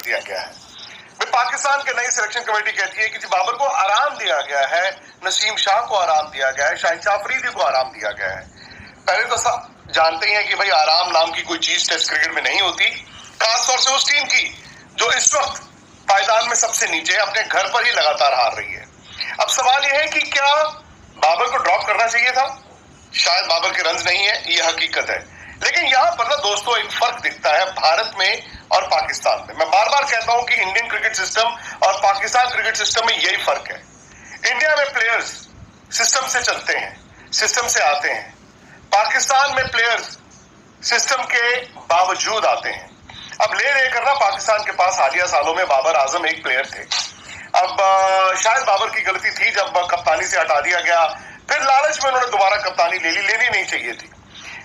दिया गया है। पाकिस्तान के नई सिलेक्शन कमेटी कहती है कि जी बाबर को आराम दिया गया है, नसीम शाह को आराम दिया गया है, शाहिद अफरीदी को आराम दिया गया है। पहले तो सब जानते हैं कि भाई आराम नाम की कोई चीज टेस्ट क्रिकेट में नहीं होती, खासतौर से उस टीम की जो इस वक्त पायदान में सबसे नीचे है, अपने घर पर ही लगातार हार रही है। अब सवाल यह है कि क्या बाबर को ड्रॉप करना चाहिए था? शायद बाबर के रन नहीं है, यह हकीकत है। लेकिन यहां पर ना दोस्तों एक फर्क दिखता है भारत में और पाकिस्तान में। मैं बार बार कहता हूं कि इंडियन क्रिकेट सिस्टम और पाकिस्तान क्रिकेट सिस्टम में यही फर्क है। इंडिया में प्लेयर्स सिस्टम से चलते हैं, सिस्टम से आते हैं। पाकिस्तान में प्लेयर्स सिस्टम के बावजूद आते हैं। अब लेकर ना पाकिस्तान के पास हालिया सालों में बाबर आजम एक प्लेयर थे। अब शायद बाबर की गलती थी जब कप्तानी से हटा दिया गया, फिर लालच में उन्होंने दोबारा कप्तानी ले ली, लेनी नहीं चाहिए थी।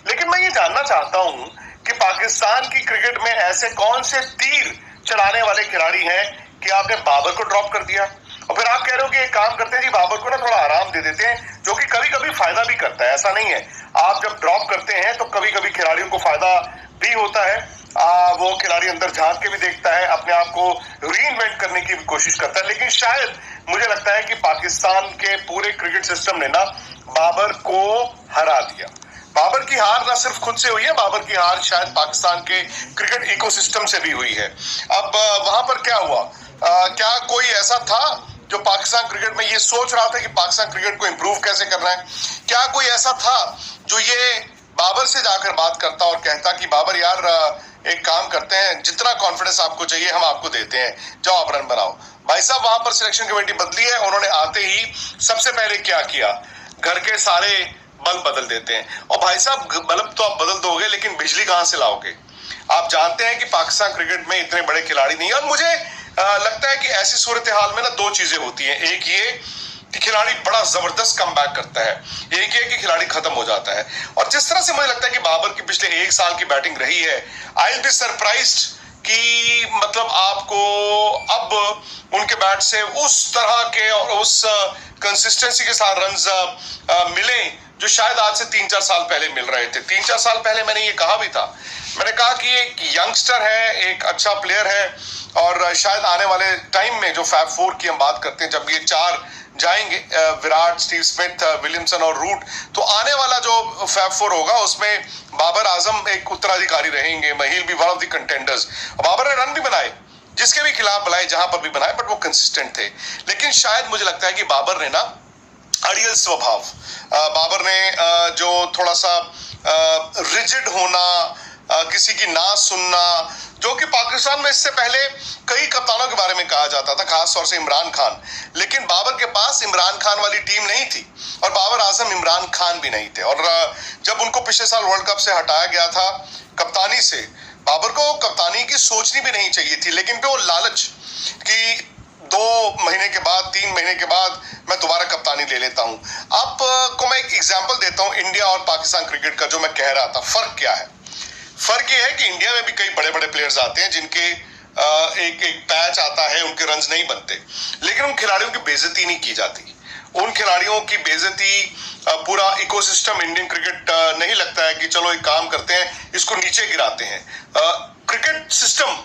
लेकिन मैं ये जानना चाहता हूं कि पाकिस्तान की क्रिकेट में ऐसे कौन से तीर चलाने वाले खिलाड़ी हैं कि आपने बाबर को ड्रॉप कर दिया और फिर आप कह रहे हो कि एक काम करते हैं जी बाबर को ना थोड़ा आराम दे देते हैं, जो कि कभी कभी फायदा भी करता है। ऐसा नहीं है, आप जब ड्रॉप करते हैं तो कभी कभी खिलाड़ियों को फायदा भी होता है। वो खिलाड़ी अंदर झांक के भी देखता है, अपने आप को रीइन्वेंट करने की भी कोशिश करता है। लेकिन शायद मुझे लगता है कि पाकिस्तान के पूरे क्रिकेट सिस्टम ने ना बाबर को हरा दिया। बाबर की हार ना सिर्फ खुद से हुई है, बाबर की हार शायद पाकिस्तान के क्रिकेट इकोसिस्टम से भी हुई है। अब वहां पर क्या हुआ? क्या कोई ऐसा था जो पाकिस्तान क्रिकेट में ये सोच रहा था कि पाकिस्तान क्रिकेट को इंप्रूव कैसे करना है? क्या कोई ऐसा था जो ये बाबर से जाकर बात करता और कहता कि बाबर यार एक काम करते हैं, जितना कॉन्फिडेंस आपको चाहिए हम आपको देते हैं, जाओ आप रन बनाओ। भाई साहब वहां पर सिलेक्शन कमेटी बदली है, उन्होंने आते ही सबसे पहले क्या किया? घर के सारे बल्ब बदल देते हैं। और भाई साहब बल्ब तो आप बदल दोगे, लेकिन बिजली कहां से लाओगे? आप जानते हैं कि पाकिस्तान क्रिकेट में इतने बड़े खिलाड़ी नहीं है। और मुझे लगता है कि ऐसी सूरत हाल में ना दो चीजें होती हैं। एक ये कि खिलाड़ी बड़ा जबरदस्त कमबैक करता है, एक ये कि खिलाड़ी खत्म हो जाता है। और जिस तरह से मुझे लगता है कि बाबर की पिछले एक साल की बैटिंग रही है, आई विल बी सरप्राइज्ड कि मतलब आपको अब उनके बैट से उस तरह के और उस कंसिस्टेंसी के साथ रन मिले जो शायद आज से 3-4 साल पहले मिल रहे थे। 3-4 साल पहले मैंने ये कहा भी था, मैंने कहा कि एक यंगस्टर है, एक अच्छा प्लेयर है और शायद आने वाले टाइम में जो फैब फोर की हम बात करते हैं, जब ये 4 जाएंगे, विराट, स्टीव स्मिथ, विलियमसन और रूट, तो आने वाला जो फैब फोर होगा उसमें बाबर आजम एक उत्तराधिकारी रहेंगे। महिल भी one of the contenders. Babar ने रन भी बनाए, जिसके भी खिलाफ बनाए, जहां पर भी बनाए, बट वो कंसिस्टेंट थे। लेकिन शायद मुझे लगता है कि बाबर ने ना अड़ियल स्वभाव, बाबर ने जो थोड़ा सा रिजिड होना, किसी की ना सुनना, जो कि पाकिस्तान में इससे पहले कई कप्तानों के बारे में कहा जाता था, खास तौर से इमरान खान। लेकिन बाबर के पास इमरान खान वाली टीम नहीं थी और बाबर आजम इमरान खान भी नहीं थे। और जब उनको पिछले साल वर्ल्ड कप से हटाया गया था कप्तानी से, बाबर को कप्तानी की सोचनी भी नहीं चाहिए थी। लेकिन वो लालच कि 2 महीने के बाद, 3 महीने के बाद मैं दोबारा कप्तानी ले लेता हूं। आपको मैं एक एग्जांपल देता हूं इंडिया और पाकिस्तान क्रिकेट का, जो मैं कह रहा था। फर्क क्या है? फर्क ये है कि इंडिया में भी कई बड़े बड़े प्लेयर्स आते हैं जिनके एक पैच आता है, उनके रन्स नहीं बनते, लेकिन उन खिलाड़ियों की बेइज्जती नहीं की जाती। उन खिलाड़ियों की बेइज्जती पूरा इकोसिस्टम इंडियन क्रिकेट नहीं लगता है कि चलो एक काम करते हैं, इसको नीचे गिराते हैं। क्रिकेट सिस्टम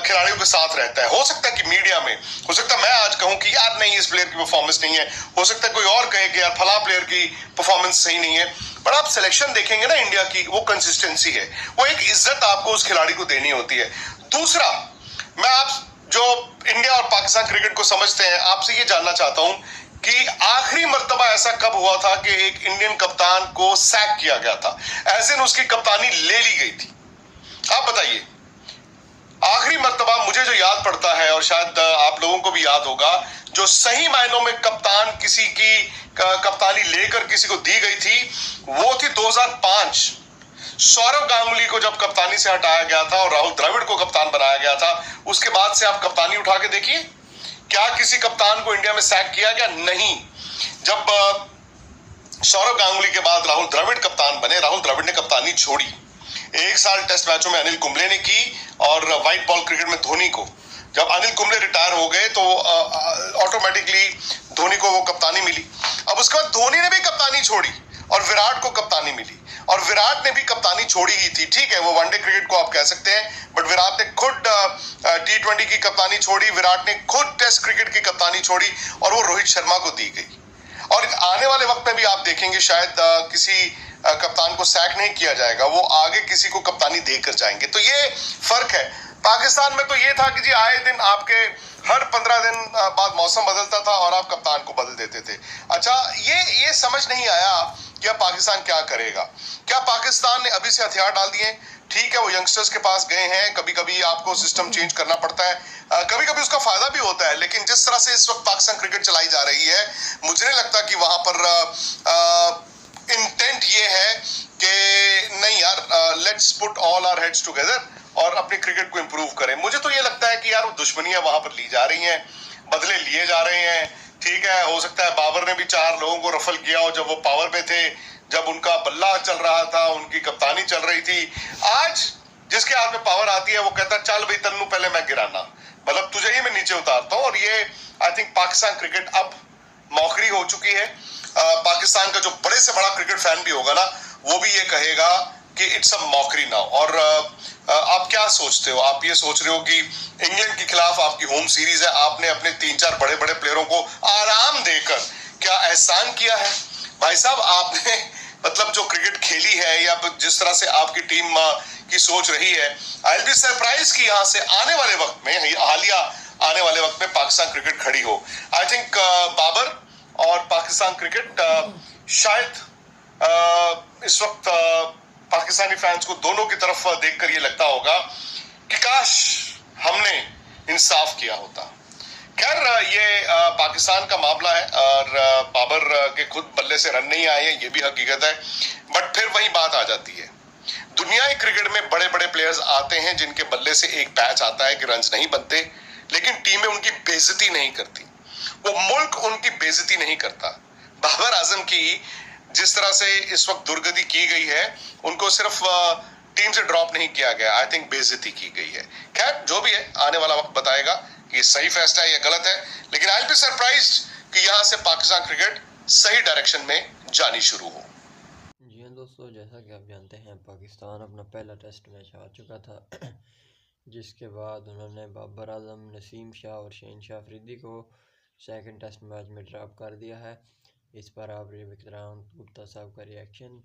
खिलाड़ियों के साथ रहता है। हो सकता है कि मीडिया में, हो सकता है मैं आज कहूं कि यार नहीं इस प्लेयर की परफॉर्मेंस नहीं है, हो सकता है कोई और कहे कि यार फला प्लेयर की परफॉर्मेंस सही नहीं है, पर आप सिलेक्शन देखेंगे ना इंडिया की, वो कंसिस्टेंसी है, वो एक इज्जत आपको उस खिलाड़ी को देनी होती है। दूसरा, मैं आप जो इंडिया और पाकिस्तान क्रिकेट को समझते हैं, आपसे ये जानना चाहता हूं कि आखिरी मर्तबा ऐसा कब हुआ था कि एक इंडियन कप्तान को सैक किया गया था, एज इन उसकी कप्तानी ले ली गई थी? आप बताइए। आखिरी मर्तबा मुझे जो याद पड़ता है, और शायद आप लोगों को भी याद होगा, जो सही मायनों में कप्तान किसी की कप्तानी लेकर किसी को दी गई थी, वो थी 2005। सौरव गांगुली को जब कप्तानी से हटाया गया था और राहुल द्रविड़ को कप्तान बनाया गया था, उसके बाद से आप कप्तानी उठा के देखिए, क्या किसी कप्तान को इंडिया में सैक किया गया? नहीं। जब सौरव गांगुली के बाद राहुल द्रविड़ कप्तान बने, राहुल द्रविड़ ने कप्तानी छोड़ी। 1 साल टेस्ट मैचों में अनिल कुंबले ने की और व्हाइट बॉल क्रिकेट में धोनी को। जब अनिल कुंबले रिटायर हो गए तो ऑटोमेटिकली धोनी को वो कप्तानी मिली। अब उसके बाद धोनी ने भी कप्तानी छोड़ी और विराट को कप्तानी मिली। और विराट ने भी कप्तानी छोड़ी ही थी, ठीक है, वो वनडे क्रिकेट को आप कह सकते हैं, बट विराट ने खुद T20 की कप्तानी छोड़ी, विराट ने खुद टेस्ट क्रिकेट की कप्तानी छोड़ी और वो रोहित शर्मा को दी गई। और आने वाले वक्त में भी आप देखेंगे शायद किसी कप्तान को सैक नहीं किया जाएगा, वो आगे किसी को कप्तानी देकर जाएंगे। तो ये फर्क है। पाकिस्तान में तो ये था कि जी आए दिन आपके हर 15 दिन बाद मौसम बदलता था और आप कप्तान को बदल देते थे। अच्छा, ये समझ नहीं आया कि अब पाकिस्तान क्या करेगा। क्या पाकिस्तान ने अभी से हथियार डाल दिए? ठीक है, वो यंगस्टर्स के पास गए हैं, कभी कभी आपको सिस्टम चेंज करना पड़ता है, कभी कभी उसका फायदा भी होता है, लेकिन जिस तरह से इस वक्त पाकिस्तान क्रिकेट चलाई जा रही है, मुझे नहीं लगता कि वहां पर इंटेंट ये है कि नहीं यार, let's put all our heads together और अपने क्रिकेट को इंप्रूव करें। मुझे तो ये लगता है कि यार वो दुश्मनियां वहां पर ली जा रही हैं, बदले लिए जा रहे हैं। ठीक है, हो सकता है बाबर ने भी 4 लोगों को रफल किया हो जब वो पावर पे थे, जब उनका बल्ला चल रहा था, उनकी कप्तानी चल रही थी। आज जिसके हाथ में पावर आती है वो कहता है चल भाई तन्नू पहले मैं गिराना, मतलब तुझे ही मैं नीचे उतारता हूं। और ये आई थिंक पाकिस्तान क्रिकेट अब मौखरी हो चुकी है। पाकिस्तान का जो बड़े से बड़ा क्रिकेट फैन भी होगा ना, वो भी ये कहेगा कि इट्स अ मौखरी नाउ। और आप क्या सोचते हो? आप ये सोच रहे हो कि इंग्लैंड के खिलाफ आपकी होम सीरीज है, आपने अपने 3-4 बड़े बड़े प्लेयरों को आराम देकर क्या एहसान किया है? भाई साहब, आपने मतलब जो क्रिकेट खेली है या जिस तरह से आपकी टीम की सोच रही है, आई विल बी सरप्राइज कि यहाँ से आने वाले वक्त में, हालिया आने वाले वक्त में पाकिस्तान क्रिकेट खड़ी हो। आई थिंक बाबर और पाकिस्तान क्रिकेट शायद इस वक्त पाकिस्तानी फैंस को दोनों की तरफ देखकर ये लगता होगा कि काश हमने इंसाफ किया होता। खैर, ये पाकिस्तान का मामला है और बाबर के खुद बल्ले से रन नहीं आए हैं, ये भी हकीकत है। बट फिर वही बात आ जाती है, दुनियाई क्रिकेट में बड़े बड़े प्लेयर्स आते हैं जिनके बल्ले से एक पैच आता है कि रन्स नहीं बनते, लेकिन टीमें उनकी बेइज्जती नहीं करती, वो मुल्क उनकी बेइज्जती नहीं करता। बाबर आजम की जिस तरह से इस वक्त दुर्गति की गई है, उनको सिर्फ टीम से ड्रॉप नहीं किया गया, आई थिंक बेइज्जती की गई है। खैर, जो भी है आने वाला वक्त बताएगा कि सही फैसला है या गलत है, लेकिन आई विल बी सरप्राइज्ड कि यहां से पाकिस्तान क्रिकेट सही डायरेक्शन में जानी शुरू हो। जी हाँ दोस्तों, जैसा कि आप जानते हैं पाकिस्तान अपना पहला टेस्ट मैच हार चुका था जिसके बाद उन्होंने बाबर आजम, नसीम शाह और शहनशाह अफरीदी को सेकंड टेस्ट मैच में ड्रॉप कर दिया है। इस पर आप विक्रांत गुप्ता साहब का रिएक्शन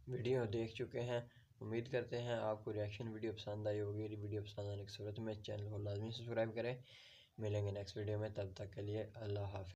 वीडियो देख चुके हैं। उम्मीद करते हैं आपको रिएक्शन वीडियो पसंद आई होगी। वीडियो पसंद आने की सूरत में चैनल को लाजमी सब्सक्राइब करें। मिलेंगे नेक्स्ट वीडियो में, तब तक के लिए अल्लाह हाफ़िज़।